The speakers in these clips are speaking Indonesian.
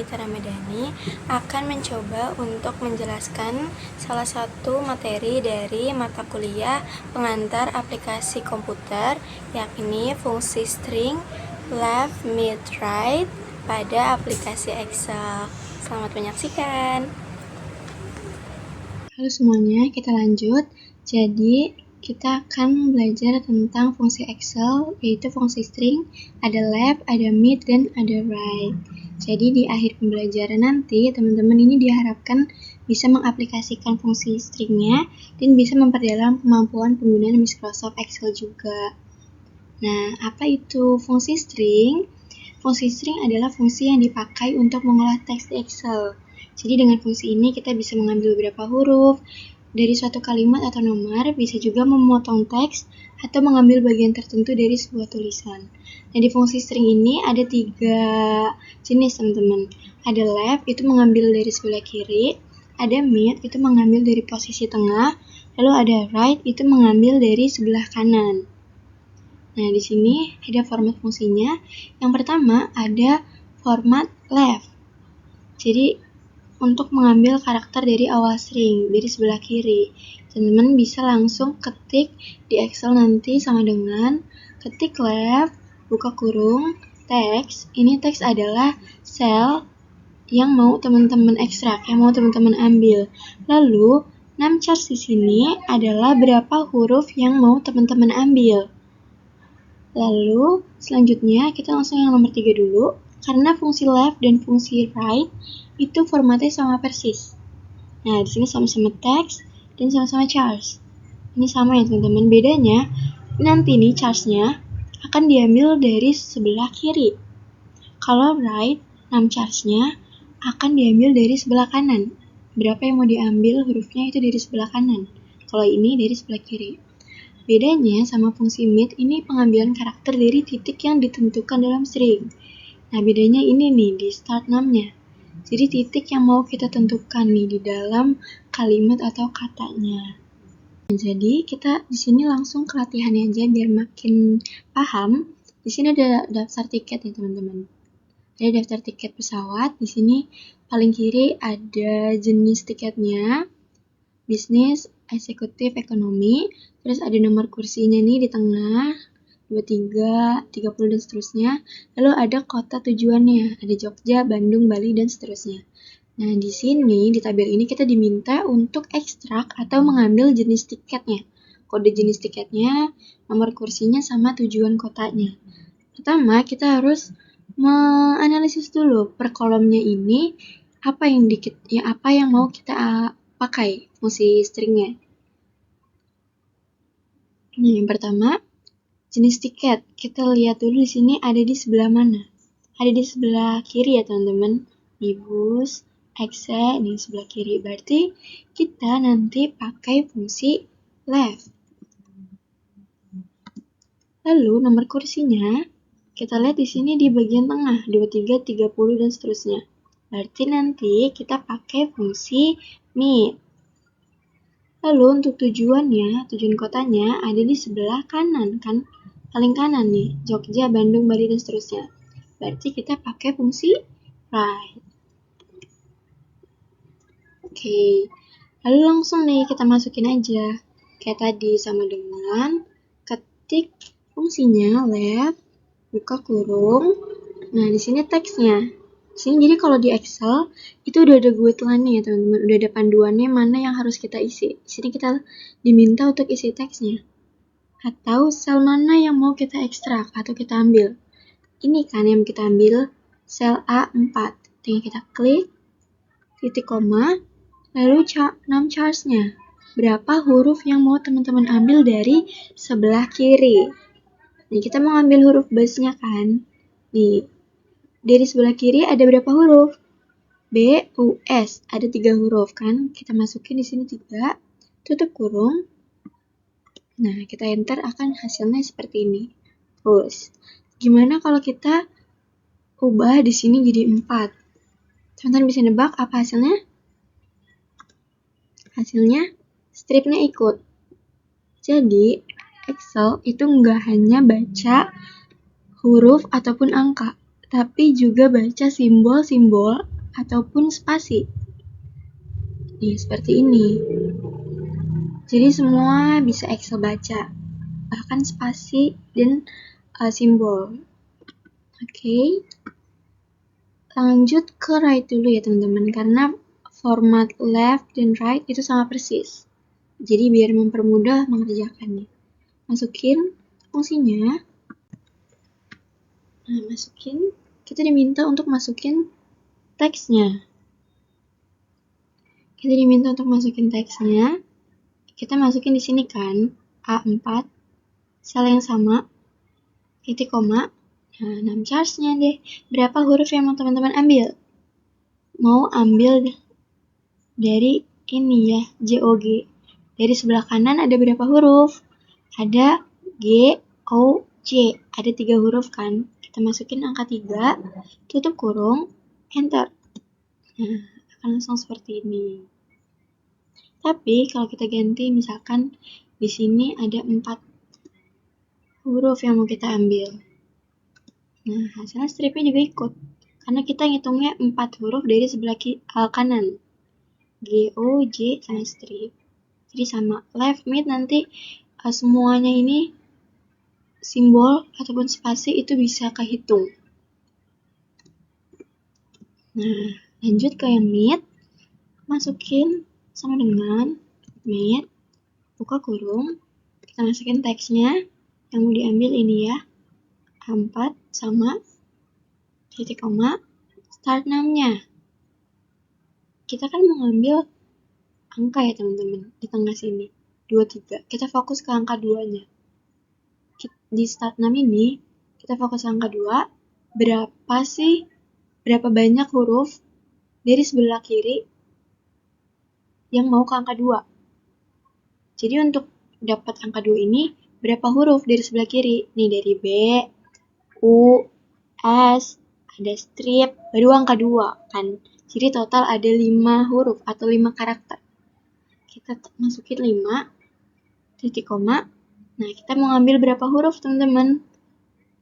Anita Ramadhani akan mencoba untuk menjelaskan salah satu materi dari mata kuliah pengantar aplikasi komputer, yakni fungsi string left, mid, right pada aplikasi Excel. Selamat menyaksikan. Halo semuanya, kita lanjut. Jadi, kita akan belajar tentang fungsi Excel, yaitu fungsi string, ada left, ada mid, dan ada right. Jadi, di akhir pembelajaran nanti, teman-teman ini diharapkan bisa mengaplikasikan fungsi stringnya dan bisa memperdalam kemampuan penggunaan Microsoft Excel juga. Nah, apa itu fungsi string? Fungsi string adalah fungsi yang dipakai untuk mengolah teks di Excel. Jadi dengan fungsi ini kita bisa mengambil beberapa huruf dari suatu kalimat atau nomor, bisa juga memotong teks atau mengambil bagian tertentu dari sebuah tulisan. Nah, di fungsi string ini ada 3 jenis, teman-teman. Ada left, itu mengambil dari sebelah kiri. Ada mid, itu mengambil dari posisi tengah. Lalu ada right, itu mengambil dari sebelah kanan. Nah, di sini ada format fungsinya. Yang pertama ada format left. Jadi, untuk mengambil karakter dari awal string, dari sebelah kiri. Teman-teman bisa langsung ketik di Excel nanti sama dengan ketik left, buka kurung, teks. Ini teks adalah sel yang mau teman-teman ekstrak, yang mau teman-teman ambil. Lalu, numchars di sini adalah berapa huruf yang mau teman-teman ambil. Lalu, selanjutnya kita langsung yang nomor 3 dulu. Karena fungsi left dan fungsi right itu formatnya sama persis. Nah, di sini sama-sama text dan sama-sama chars. Ini sama ya teman-teman. Bedanya, nanti nih charsnya akan diambil dari sebelah kiri. Kalau right, numcharsnya akan diambil dari sebelah kanan. Berapa yang mau diambil hurufnya itu dari sebelah kanan. Kalau ini dari sebelah kiri. Bedanya sama fungsi mid, ini pengambilan karakter dari titik yang ditentukan dalam string. Nah, bedanya ini nih di start num-nya. Jadi titik yang mau kita tentukan nih di dalam kalimat atau katanya. Nah, jadi kita di sini langsung ke latihannya aja biar makin paham. Di sini ada daftar tiket nih teman-teman. Ada daftar tiket pesawat. Di sini paling kiri ada jenis tiketnya, bisnis, eksekutif, ekonomi. Terus ada nomor kursinya nih di tengah. 23, 30, dan seterusnya. Lalu ada kota tujuannya, ada Jogja, Bandung, Bali, dan seterusnya. Nah, di sini, di tabel ini kita diminta untuk ekstrak atau mengambil jenis tiketnya. Kode jenis tiketnya, nomor kursinya, sama tujuan kotanya. Pertama, kita harus menganalisis dulu per kolomnya ini, apa yang mau kita pakai fungsi stringnya. Nah, yang pertama, jenis tiket, kita lihat dulu di sini ada di sebelah mana. Ada di sebelah kiri ya teman-teman. Di bus, exe, di sebelah kiri. Berarti kita nanti pakai fungsi left. Lalu nomor kursinya, kita lihat di sini di bagian tengah, 23, 30, dan seterusnya. Berarti nanti kita pakai fungsi mid. Lalu untuk tujuan kotanya ada di sebelah kanan kan? Paling kanan nih, Jogja, Bandung, Bali, dan seterusnya. Berarti kita pakai fungsi right. Oke, lalu langsung nih kita masukin aja. Kayak tadi sama dengan ketik fungsinya left, buka kurung. Nah, di sini teksnya. Jadi kalau di Excel itu udah ada guideline-nya ya teman-teman, udah ada panduannya mana yang harus kita isi. Di sini kita diminta untuk isi teksnya. Atau sel mana yang mau kita ekstrak atau kita ambil. Ini kan yang kita ambil, sel A4. Tinggal kita klik, titik koma, lalu numchars-nya. Berapa huruf yang mau teman-teman ambil dari sebelah kiri. Nih, kita mau ambil huruf base-nya kan. Nih, dari sebelah kiri ada berapa huruf? B, U, S. Ada 3 huruf kan? Kita masukin di sini 3. Tutup kurung. Nah, kita enter akan hasilnya seperti ini. Terus, gimana kalau kita ubah di sini jadi 4? Teman-teman bisa nebak apa hasilnya? Hasilnya stripnya ikut. Jadi, Excel itu nggak hanya baca huruf ataupun angka, tapi juga baca simbol-simbol ataupun spasi. Nih, seperti ini. Jadi semua bisa Excel baca, bahkan spasi dan simbol. Oke. Lanjut ke right dulu ya teman-teman, karena format left dan right itu sama persis. Jadi biar mempermudah mengerjakannya. Masukin fungsinya. Nah, kita diminta untuk masukin teksnya. Kita masukin di sini kan, A4, sel yang sama, titik koma. Nah, 6 charge-nya deh. Berapa huruf yang mau teman-teman ambil? Mau ambil dari ini ya, JOG. Dari sebelah kanan ada berapa huruf? Ada G, O, J. Ada 3 huruf kan? Kita masukin angka 3, tutup kurung, enter. Nah, akan langsung seperti ini. Tapi kalau kita ganti, misalkan di sini ada 4 huruf yang mau kita ambil. Nah, hasilnya stripnya juga ikut. Karena kita ngitungnya 4 huruf dari sebelah kanan. G, O, J, sama strip. Jadi sama. Left, mid, nanti semuanya ini simbol ataupun spasi itu bisa kehitung. Nah, lanjut ke yang mid. Masukin sama dengan mid, buka kurung, kita masukin teksnya yang mau diambil ini ya, A4 sama titik koma, start name-nya. Kita kan mau ngambil angka ya teman-teman, di tengah sini, 23. Kita fokus ke angka 2-nya. Di start name ini, kita fokus ke angka 2, berapa banyak huruf dari sebelah kiri yang mau ke angka 2. Jadi untuk dapat angka 2 ini, berapa huruf dari sebelah kiri? Nih dari B, U, S, ada strip, baru angka 2 kan. Jadi total ada 5 huruf atau 5 karakter. Kita masukin 5, titik koma. Nah, kita mau ngambil berapa huruf teman-teman?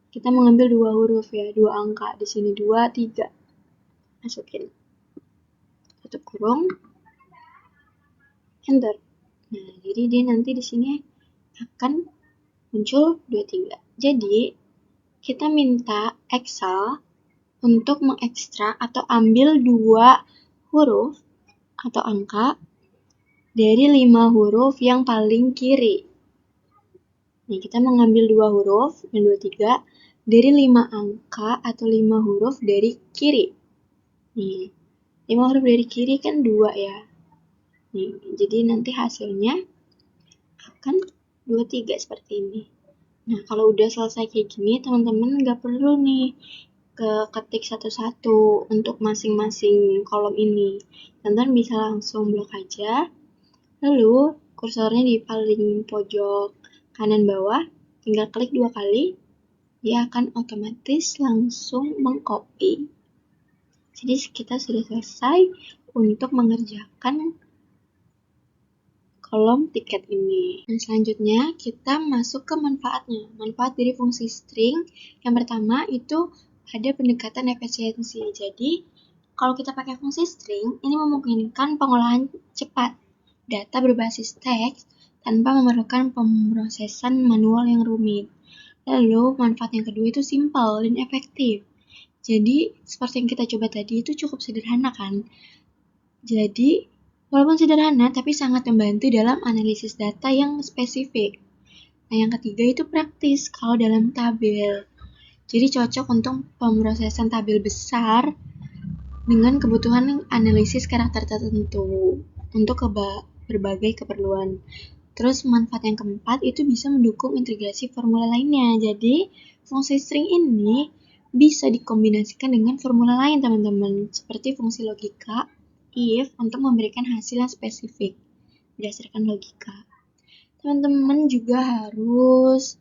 Kita mau ngambil 2 huruf ya, 2 angka. Di sini 2, 3. Masukin. Tutup kurung. Enter. Nah, jadi dia nanti di sini akan muncul 23. Jadi, kita minta Excel untuk mengekstrak atau ambil 2 huruf atau angka dari 5 huruf yang paling kiri. Nih, kita mengambil 2 huruf dan 23 dari 5 angka atau 5 huruf dari kiri. Nih, 5 huruf dari kiri kan 2 ya. Nih, jadi nanti hasilnya akan 23 seperti ini. Nah, kalau udah selesai kayak gini, teman-teman nggak perlu nih ketik satu-satu untuk masing-masing kolom ini. Teman-teman bisa langsung blok aja. Lalu, kursornya di paling pojok kanan bawah, tinggal klik 2 kali, dia akan otomatis langsung mengcopy. Jadi kita sudah selesai untuk mengerjakan kolom tiket ini. Dan selanjutnya kita masuk ke manfaatnya. Manfaat dari fungsi string yang pertama itu ada pendekatan efisiensi. Jadi kalau kita pakai fungsi string, ini memungkinkan pengolahan cepat data berbasis teks tanpa memerlukan pemrosesan manual yang rumit. Lalu manfaat yang kedua itu simple dan efektif. Jadi seperti yang kita coba tadi itu cukup sederhana kan? Jadi walaupun sederhana, tapi sangat membantu dalam analisis data yang spesifik. Nah, yang ketiga itu praktis kalau dalam tabel. Jadi cocok untuk pemrosesan tabel besar dengan kebutuhan analisis karakter tertentu untuk berbagai keperluan. Terus manfaat yang keempat itu bisa mendukung integrasi formula lainnya. Jadi fungsi string ini bisa dikombinasikan dengan formula lain teman-teman, seperti fungsi logika, if untuk memberikan hasil yang spesifik berdasarkan logika. Teman-teman juga harus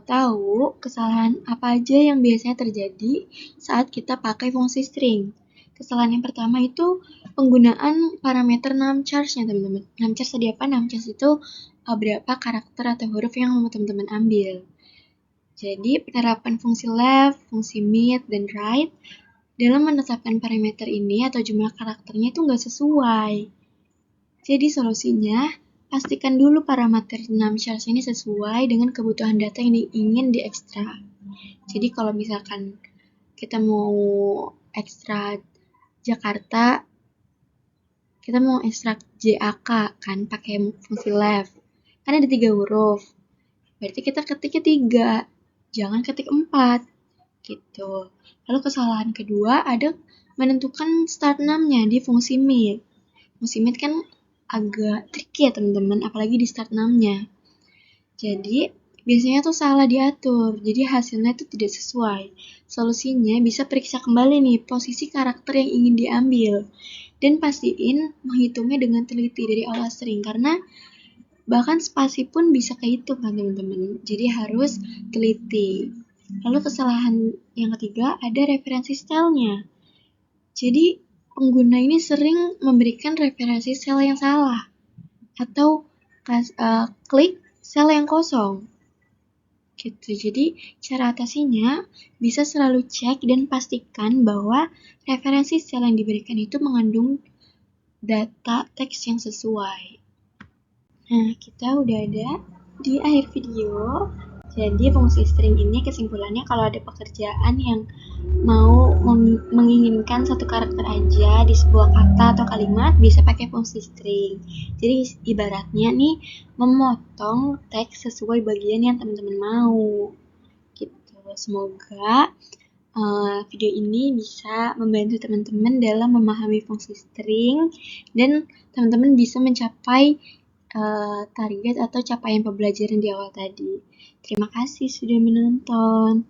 tahu kesalahan apa aja yang biasanya terjadi saat kita pakai fungsi string. Kesalahan yang pertama itu penggunaan parameter num charge-nya teman-teman. Num charge tadi apa? Num charge itu berapa karakter atau huruf yang mau teman-teman ambil. Jadi, penerapan fungsi left, fungsi mid, dan right dalam menetapkan parameter ini atau jumlah karakternya itu nggak sesuai. Jadi, solusinya, pastikan dulu parameter 6 charge ini sesuai dengan kebutuhan data yang ingin diekstrak. Jadi, kalau misalkan kita mau ekstrak Jakarta, kita mau ekstrak JAK kan pakai fungsi left. Kan ada 3 huruf. Berarti kita ketiknya 3, jangan ketik 4. Gitu. Lalu kesalahan kedua ada menentukan start name-nya di fungsi mid. Fungsi mid kan agak tricky ya teman-teman, apalagi di start name-nya. Jadi biasanya tuh salah diatur, jadi hasilnya tuh tidak sesuai. Solusinya bisa periksa kembali nih posisi karakter yang ingin diambil dan pastiin menghitungnya dengan teliti dari awal string karena bahkan spasi pun bisa kehitung kan teman-teman. Jadi harus teliti. Lalu kesalahan yang ketiga ada referensi style-nya. Jadi pengguna ini sering memberikan referensi sel yang salah atau klik sel yang kosong. Gitu. Jadi cara atasinya bisa selalu cek dan pastikan bahwa referensi sel yang diberikan itu mengandung data teks yang sesuai. Nah, kita udah ada di akhir video. Jadi fungsi string ini kesimpulannya kalau ada pekerjaan yang mau menginginkan satu karakter aja di sebuah kata atau kalimat bisa pakai fungsi string. Jadi ibaratnya nih memotong teks sesuai bagian yang teman-teman mau. Gitu. Semoga video ini bisa membantu teman-teman dalam memahami fungsi string dan teman-teman bisa mencapai target atau capaian pembelajaran di awal tadi. Terima kasih sudah menonton.